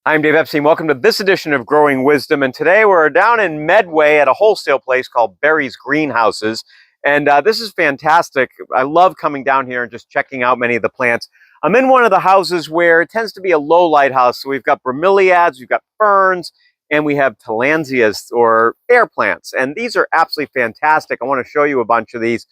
I'm Dave Epstein. Welcome to this edition of Growing Wisdom. And today we're down in Medway at a wholesale place called Barry's Greenhouses. And this is fantastic. I love coming down here and just checking out many of the plants. I'm in one of the houses where it tends to be a low light house. So we've got bromeliads, we've got ferns, and we have Tilandsias or air plants. And these are absolutely fantastic. I want to show you a bunch of these.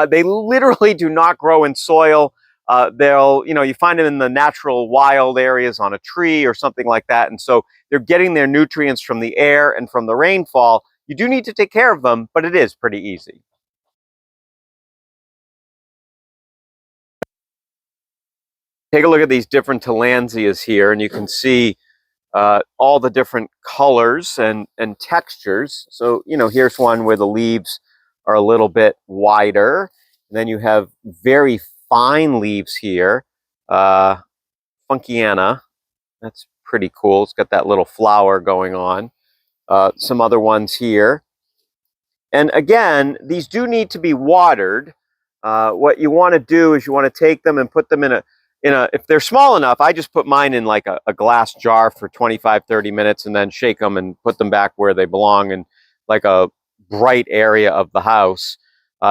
They literally do not grow in soil. You find them in the natural wild areas on a tree or something like that. And so they're getting their nutrients from the air and from the rainfall. You do need to take care of them, but it is pretty easy. Take a look at these different Tilandsias here, and you can see all the different colors and textures. So, here's one where the leaves are a little bit wider. And then you have very fine leaves here. Funkiana, that's pretty cool. It's got that little flower going on. Some other ones here. And again, these do need to be watered. What you want to do is you want to take them and put them if they're small enough, I just put mine in like a glass jar for 25-30 minutes and then shake them and put them back where they belong in like a bright area of the house.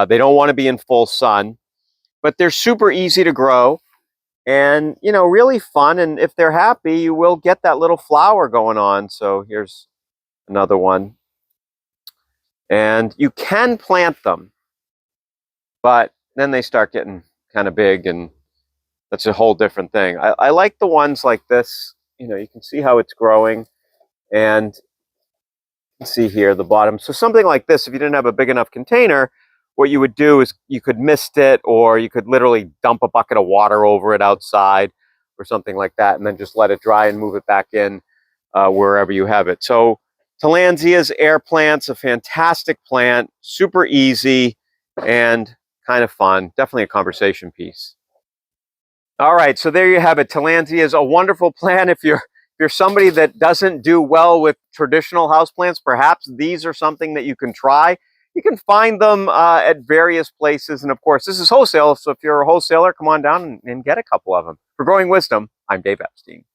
They don't want to be in full sun, but they're super easy to grow and, really fun. And if they're happy, you will get that little flower going on. So here's another one. And you can plant them, but then they start getting kind of big, and that's a whole different thing. I like the ones like this. You can see how it's growing, and you can see here the bottom. So something like this, if you didn't have a big enough container, what you would do is you could mist it, or you could literally dump a bucket of water over it outside or something like that, and then just let it dry and move it back in wherever you have it. So Tilandsias, air plants, a fantastic plant, super easy and kind of fun. Definitely a conversation piece. All right, so there you have it. Tilandsia is a wonderful plant. If you're somebody that doesn't do well with traditional houseplants, perhaps these are something that you can try. You can find them at various places. And of course, this is wholesale. So if you're a wholesaler, come on down and get a couple of them. For Growing Wisdom, I'm Dave Epstein.